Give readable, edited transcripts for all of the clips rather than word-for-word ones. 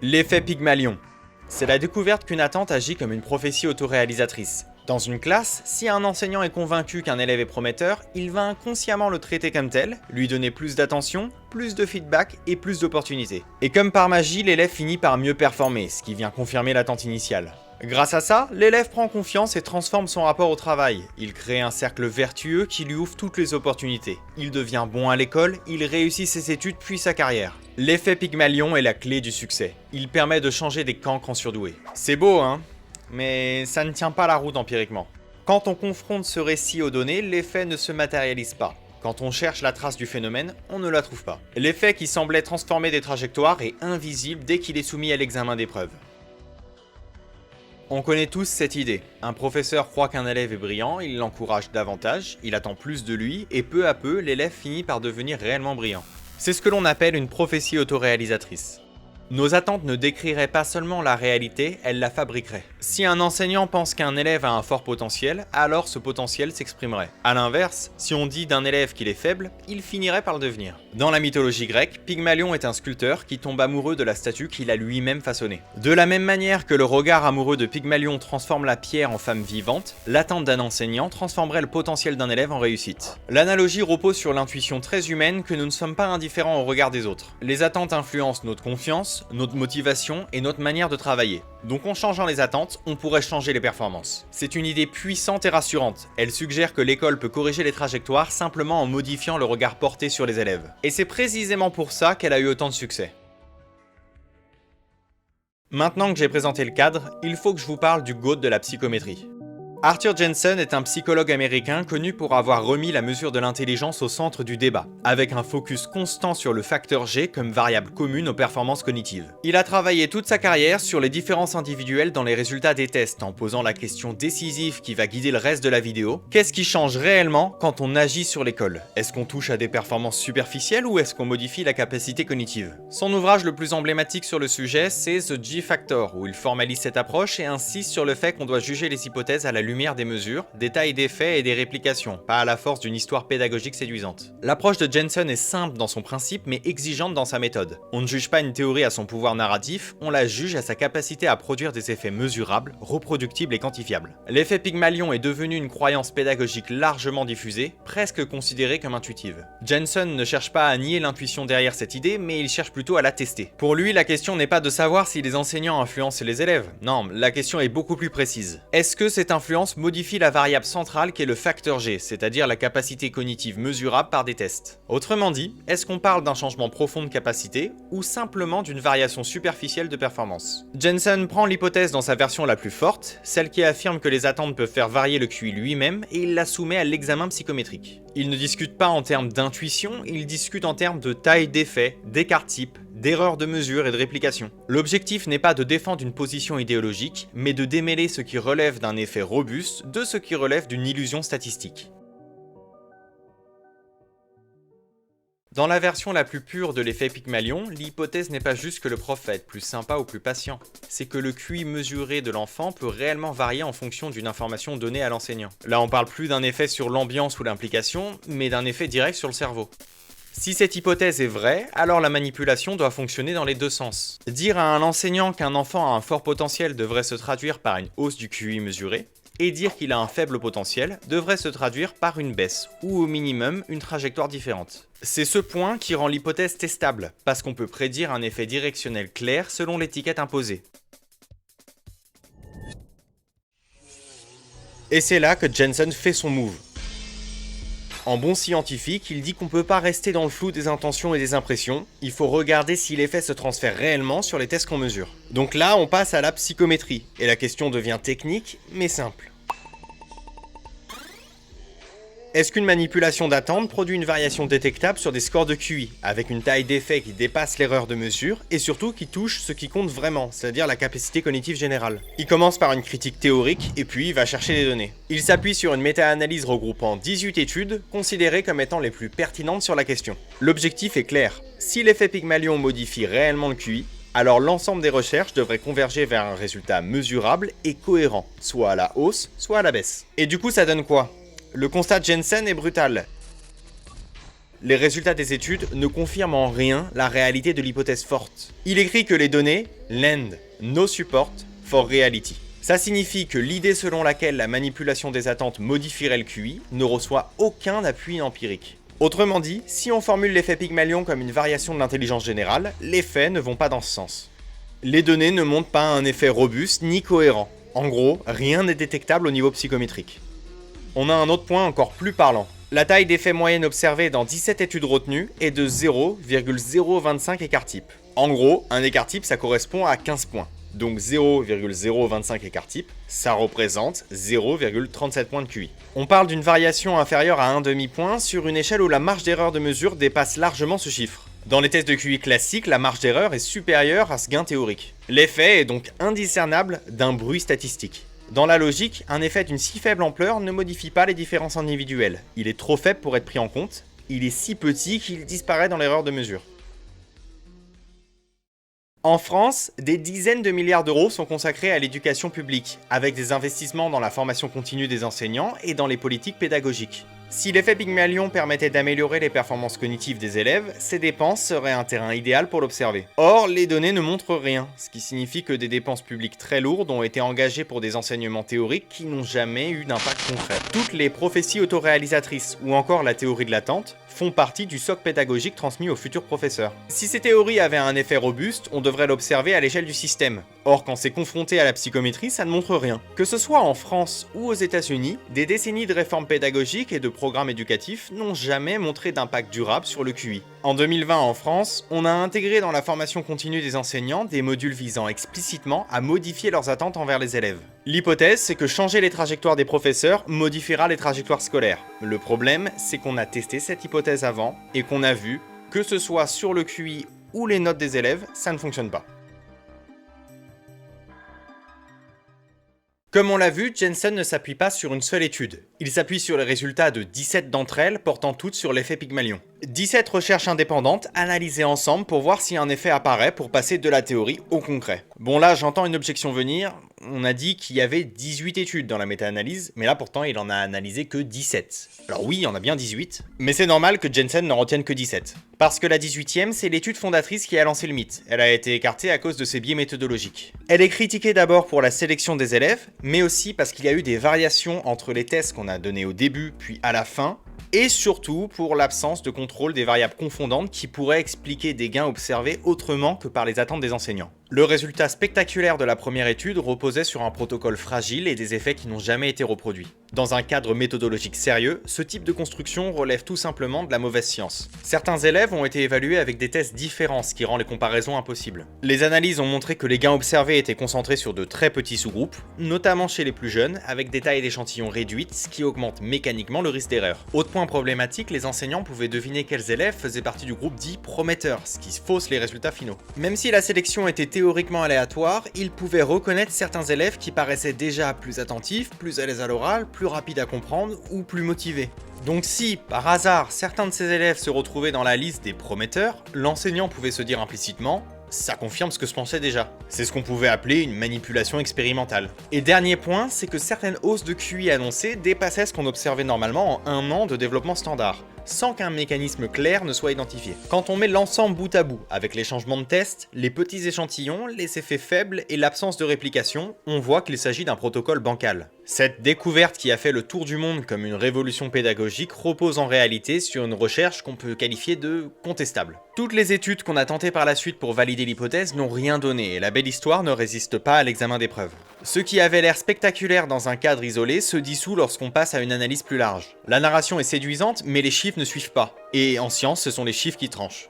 L'effet Pygmalion. C'est la découverte qu'une attente agit comme une prophétie autoréalisatrice. Dans une classe, si un enseignant est convaincu qu'un élève est prometteur, il va inconsciemment le traiter comme tel, lui donner plus d'attention, plus de feedback et plus d'opportunités. Et comme par magie, l'élève finit par mieux performer, ce qui vient confirmer l'attente initiale. Grâce à ça, l'élève prend confiance et transforme son rapport au travail. Il crée un cercle vertueux qui lui ouvre toutes les opportunités. Il devient bon à l'école, il réussit ses études puis sa carrière. L'effet Pygmalion est la clé du succès. Il permet de changer des cancres en surdoués. C'est beau, hein ? Mais ça ne tient pas la route empiriquement. Quand on confronte ce récit aux données, l'effet ne se matérialise pas. Quand on cherche la trace du phénomène, on ne la trouve pas. L'effet qui semblait transformer des trajectoires est invisible dès qu'il est soumis à l'examen d'épreuve. On connaît tous cette idée. Un professeur croit qu'un élève est brillant, il l'encourage davantage, il attend plus de lui, et peu à peu, l'élève finit par devenir réellement brillant. C'est ce que l'on appelle une prophétie autoréalisatrice. Nos attentes ne décriraient pas seulement la réalité, elles la fabriqueraient. Si un enseignant pense qu'un élève a un fort potentiel, alors ce potentiel s'exprimerait. A l'inverse, si on dit d'un élève qu'il est faible, il finirait par le devenir. Dans la mythologie grecque, Pygmalion est un sculpteur qui tombe amoureux de la statue qu'il a lui-même façonnée. De la même manière que le regard amoureux de Pygmalion transforme la pierre en femme vivante, l'attente d'un enseignant transformerait le potentiel d'un élève en réussite. L'analogie repose sur l'intuition très humaine que nous ne sommes pas indifférents au regard des autres. Les attentes influencent notre confiance, notre motivation et notre manière de travailler. Donc en changeant les attentes, on pourrait changer les performances. C'est une idée puissante et rassurante. Elle suggère que l'école peut corriger les trajectoires simplement en modifiant le regard porté sur les élèves. Et c'est précisément pour ça qu'elle a eu autant de succès. Maintenant que j'ai présenté le cadre, il faut que je vous parle du GOAT de la psychométrie. Arthur Jensen est un psychologue américain connu pour avoir remis la mesure de l'intelligence au centre du débat, avec un focus constant sur le facteur G comme variable commune aux performances cognitives. Il a travaillé toute sa carrière sur les différences individuelles dans les résultats des tests, en posant la question décisive qui va guider le reste de la vidéo. Qu'est-ce qui change réellement quand on agit sur l'école? Est-ce qu'on touche à des performances superficielles ou est-ce qu'on modifie la capacité cognitive? Son ouvrage le plus emblématique sur le sujet, c'est The G-Factor, où il formalise cette approche et insiste sur le fait qu'on doit juger les hypothèses à la lumière des mesures, des tailles des faits et des réplications, pas à la force d'une histoire pédagogique séduisante. L'approche de Jensen est simple dans son principe mais exigeante dans sa méthode. On ne juge pas une théorie à son pouvoir narratif, on la juge à sa capacité à produire des effets mesurables, reproductibles et quantifiables. L'effet Pygmalion est devenu une croyance pédagogique largement diffusée, presque considérée comme intuitive. Jensen ne cherche pas à nier l'intuition derrière cette idée, mais il cherche plutôt à la tester. Pour lui, la question n'est pas de savoir si les enseignants influencent les élèves. Non, la question est beaucoup plus précise. Est-ce que cette influence modifie la variable centrale qui est le facteur G, c'est-à-dire la capacité cognitive mesurable par des tests? Autrement dit, est-ce qu'on parle d'un changement profond de capacité ou simplement d'une variation superficielle de performance? Jensen prend l'hypothèse dans sa version la plus forte, celle qui affirme que les attentes peuvent faire varier le QI lui-même, et il la soumet à l'examen psychométrique. Il ne discute pas en termes d'intuition, il discute en termes de taille d'effet, d'écart type, d'erreurs de mesure et de réplication. L'objectif n'est pas de défendre une position idéologique, mais de démêler ce qui relève d'un effet robuste de ce qui relève d'une illusion statistique. Dans la version la plus pure de l'effet Pygmalion, l'hypothèse n'est pas juste que le prof va être plus sympa ou plus patient, c'est que le QI mesuré de l'enfant peut réellement varier en fonction d'une information donnée à l'enseignant. Là on parle plus d'un effet sur l'ambiance ou l'implication, mais d'un effet direct sur le cerveau. Si cette hypothèse est vraie, alors la manipulation doit fonctionner dans les deux sens. Dire à un enseignant qu'un enfant a un fort potentiel devrait se traduire par une hausse du QI mesuré, et dire qu'il a un faible potentiel devrait se traduire par une baisse, ou au minimum une trajectoire différente. C'est ce point qui rend l'hypothèse testable, parce qu'on peut prédire un effet directionnel clair selon l'étiquette imposée. Et c'est là que Jensen fait son move. En bon scientifique, il dit qu'on peut pas rester dans le flou des intentions et des impressions, il faut regarder si l'effet se transfère réellement sur les tests qu'on mesure. Donc là, on passe à la psychométrie, et la question devient technique, mais simple. Est-ce qu'une manipulation d'attente produit une variation détectable sur des scores de QI, avec une taille d'effet qui dépasse l'erreur de mesure, et surtout qui touche ce qui compte vraiment, c'est-à-dire la capacité cognitive générale? Il commence par une critique théorique, et puis il va chercher les données. Il s'appuie sur une méta-analyse regroupant 18 études, considérées comme étant les plus pertinentes sur la question. L'objectif est clair, si l'effet Pygmalion modifie réellement le QI, alors l'ensemble des recherches devrait converger vers un résultat mesurable et cohérent, soit à la hausse, soit à la baisse. Et du coup ça donne quoi? Le constat de Jensen est brutal. Les résultats des études ne confirment en rien la réalité de l'hypothèse forte. Il écrit que les données lend no support for reality. Ça signifie que l'idée selon laquelle la manipulation des attentes modifierait le QI ne reçoit aucun appui empirique. Autrement dit, si on formule l'effet Pygmalion comme une variation de l'intelligence générale, les faits ne vont pas dans ce sens. Les données ne montrent pas un effet robuste ni cohérent. En gros, rien n'est détectable au niveau psychométrique. On a un autre point encore plus parlant. La taille d'effet moyenne observée dans 17 études retenues est de 0,025 écart type. En gros, un écart type ça correspond à 15 points. Donc 0,025 écart type, ça représente 0,37 points de QI. On parle d'une variation inférieure à un demi-point sur une échelle où la marge d'erreur de mesure dépasse largement ce chiffre. Dans les tests de QI classiques, la marge d'erreur est supérieure à ce gain théorique. L'effet est donc indiscernable d'un bruit statistique. Dans la logique, un effet d'une si faible ampleur ne modifie pas les différences individuelles. Il est trop faible pour être pris en compte, il est si petit qu'il disparaît dans l'erreur de mesure. En France, des dizaines de milliards d'euros sont consacrés à l'éducation publique, avec des investissements dans la formation continue des enseignants et dans les politiques pédagogiques. Si l'effet Pygmalion permettait d'améliorer les performances cognitives des élèves, ces dépenses seraient un terrain idéal pour l'observer. Or, les données ne montrent rien, ce qui signifie que des dépenses publiques très lourdes ont été engagées pour des enseignements théoriques qui n'ont jamais eu d'impact concret. Toutes les prophéties autoréalisatrices ou encore la théorie de l'attente font partie du socle pédagogique transmis aux futurs professeurs. Si ces théories avaient un effet robuste, on devrait l'observer à l'échelle du système. Or, quand c'est confronté à la psychométrie, ça ne montre rien. Que ce soit en France ou aux États-Unis, des décennies de réformes pédagogiques et de programmes éducatifs n'ont jamais montré d'impact durable sur le QI. En 2020 en France, on a intégré dans la formation continue des enseignants des modules visant explicitement à modifier leurs attentes envers les élèves. L'hypothèse, c'est que changer les trajectoires des professeurs modifiera les trajectoires scolaires. Le problème, c'est qu'on a testé cette hypothèse avant et qu'on a vu, que ce soit sur le QI ou les notes des élèves, ça ne fonctionne pas. Comme on l'a vu, Jensen ne s'appuie pas sur une seule étude. Il s'appuie sur les résultats de 17 d'entre elles, portant toutes sur l'effet Pygmalion. 17 recherches indépendantes, analysées ensemble pour voir si un effet apparaît pour passer de la théorie au concret. Bon là, j'entends une objection venir, on a dit qu'il y avait 18 études dans la méta-analyse, mais là pourtant il en a analysé que 17. Alors oui, il y en a bien 18, mais c'est normal que Jensen n'en retienne que 17. Parce que la 18e, c'est l'étude fondatrice qui a lancé le mythe. Elle a été écartée à cause de ses biais méthodologiques. Elle est critiquée d'abord pour la sélection des élèves, mais aussi parce qu'il y a eu des variations entre les tests qu'on a donnés au début puis à la fin, et surtout pour l'absence de contrôle des variables confondantes qui pourraient expliquer des gains observés autrement que par les attentes des enseignants. Le résultat spectaculaire de la première étude reposait sur un protocole fragile et des effets qui n'ont jamais été reproduits. Dans un cadre méthodologique sérieux, ce type de construction relève tout simplement de la mauvaise science. Certains élèves ont été évalués avec des tests différents, ce qui rend les comparaisons impossibles. Les analyses ont montré que les gains observés étaient concentrés sur de très petits sous-groupes, notamment chez les plus jeunes, avec des tailles d'échantillons réduites, ce qui augmente mécaniquement le risque d'erreur. Autre point problématique, les enseignants pouvaient deviner quels élèves faisaient partie du groupe dit prometteur, ce qui fausse les résultats finaux. Même si la sélection était théoriquement aléatoire, ils pouvaient reconnaître certains élèves qui paraissaient déjà plus attentifs, plus à l'aise à l'oral, plus rapides à comprendre ou plus motivés. Donc si, par hasard, certains de ces élèves se retrouvaient dans la liste des prometteurs, l'enseignant pouvait se dire implicitement « ça confirme ce que je pensais déjà ». C'est ce qu'on pouvait appeler une manipulation expérimentale. Et dernier point, c'est que certaines hausses de QI annoncées dépassaient ce qu'on observait normalement en 1 an de développement standard, sans qu'un mécanisme clair ne soit identifié. Quand on met l'ensemble bout à bout, avec les changements de test, les petits échantillons, les effets faibles et l'absence de réplication, on voit qu'il s'agit d'un protocole bancal. Cette découverte qui a fait le tour du monde comme une révolution pédagogique repose en réalité sur une recherche qu'on peut qualifier de contestable. Toutes les études qu'on a tentées par la suite pour valider l'hypothèse n'ont rien donné et la belle histoire ne résiste pas à l'examen des preuves. Ce qui avait l'air spectaculaire dans un cadre isolé se dissout lorsqu'on passe à une analyse plus large. La narration est séduisante, mais les chiffres ne suivent pas. Et en science, ce sont les chiffres qui tranchent.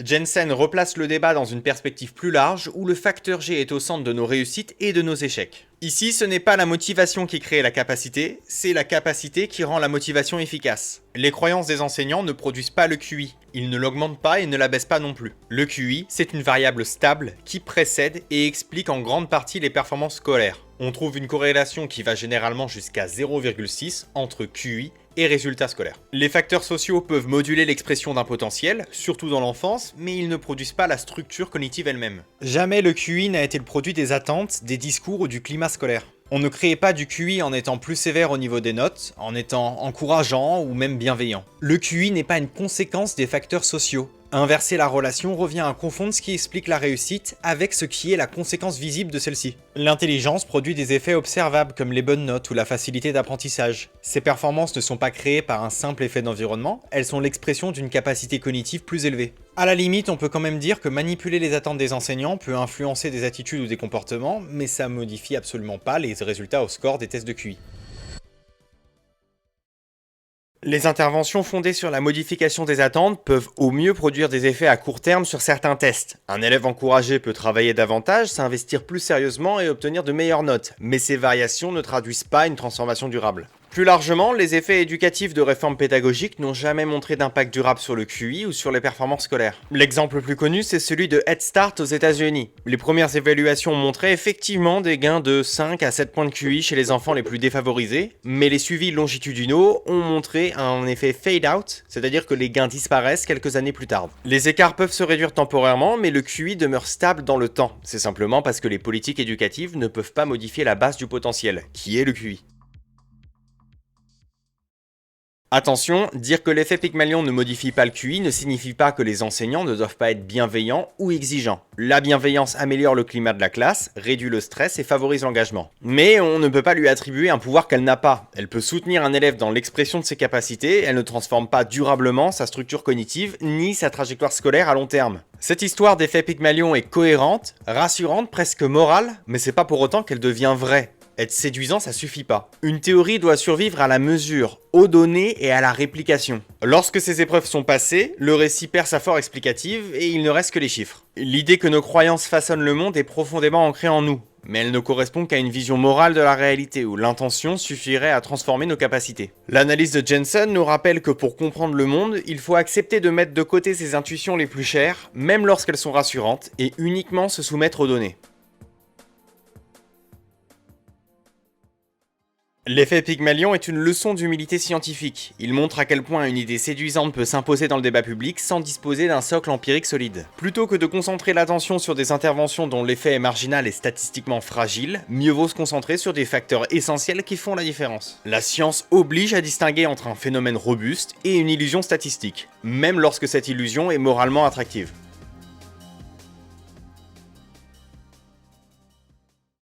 Jensen replace le débat dans une perspective plus large où le facteur G est au centre de nos réussites et de nos échecs. Ici, ce n'est pas la motivation qui crée la capacité, c'est la capacité qui rend la motivation efficace. Les croyances des enseignants ne produisent pas le QI, ils ne l'augmentent pas et ne l'abaissent pas non plus. Le QI, c'est une variable stable qui précède et explique en grande partie les performances scolaires. On trouve une corrélation qui va généralement jusqu'à 0,6 entre QI et résultats scolaires. Les facteurs sociaux peuvent moduler l'expression d'un potentiel, surtout dans l'enfance, mais ils ne produisent pas la structure cognitive elle-même. Jamais le QI n'a été le produit des attentes, des discours ou du climat scolaire. On ne créait pas du QI en étant plus sévère au niveau des notes, en étant encourageant ou même bienveillant. Le QI n'est pas une conséquence des facteurs sociaux. Inverser la relation revient à confondre ce qui explique la réussite avec ce qui est la conséquence visible de celle-ci. L'intelligence produit des effets observables comme les bonnes notes ou la facilité d'apprentissage. Ces performances ne sont pas créées par un simple effet d'environnement, elles sont l'expression d'une capacité cognitive plus élevée. À la limite, on peut quand même dire que manipuler les attentes des enseignants peut influencer des attitudes ou des comportements, mais ça modifie absolument pas les résultats au score des tests de QI. Les interventions fondées sur la modification des attentes peuvent au mieux produire des effets à court terme sur certains tests. Un élève encouragé peut travailler davantage, s'investir plus sérieusement et obtenir de meilleures notes, mais ces variations ne traduisent pas une transformation durable. Plus largement, les effets éducatifs de réformes pédagogiques n'ont jamais montré d'impact durable sur le QI ou sur les performances scolaires. L'exemple le plus connu, c'est celui de Head Start aux États-Unis. Les premières évaluations montraient effectivement des gains de 5 à 7 points de QI chez les enfants les plus défavorisés, mais les suivis longitudinaux ont montré un effet fade-out, c'est-à-dire que les gains disparaissent quelques années plus tard. Les écarts peuvent se réduire temporairement, mais le QI demeure stable dans le temps. C'est simplement parce que les politiques éducatives ne peuvent pas modifier la base du potentiel, qui est le QI. Attention, dire que l'effet Pygmalion ne modifie pas le QI ne signifie pas que les enseignants ne doivent pas être bienveillants ou exigeants. La bienveillance améliore le climat de la classe, réduit le stress et favorise l'engagement. Mais on ne peut pas lui attribuer un pouvoir qu'elle n'a pas. Elle peut soutenir un élève dans l'expression de ses capacités, elle ne transforme pas durablement sa structure cognitive ni sa trajectoire scolaire à long terme. Cette histoire d'effet Pygmalion est cohérente, rassurante, presque morale, mais c'est pas pour autant qu'elle devient vraie. Être séduisant, ça suffit pas. Une théorie doit survivre à la mesure, aux données et à la réplication. Lorsque ces épreuves sont passées, le récit perd sa force explicative et il ne reste que les chiffres. L'idée que nos croyances façonnent le monde est profondément ancrée en nous, mais elle ne correspond qu'à une vision morale de la réalité où l'intention suffirait à transformer nos capacités. L'analyse de Jensen nous rappelle que pour comprendre le monde, il faut accepter de mettre de côté ses intuitions les plus chères, même lorsqu'elles sont rassurantes, et uniquement se soumettre aux données. L'effet Pygmalion est une leçon d'humilité scientifique. Il montre à quel point une idée séduisante peut s'imposer dans le débat public sans disposer d'un socle empirique solide. Plutôt que de concentrer l'attention sur des interventions dont l'effet est marginal et statistiquement fragile, mieux vaut se concentrer sur des facteurs essentiels qui font la différence. La science oblige à distinguer entre un phénomène robuste et une illusion statistique, même lorsque cette illusion est moralement attractive.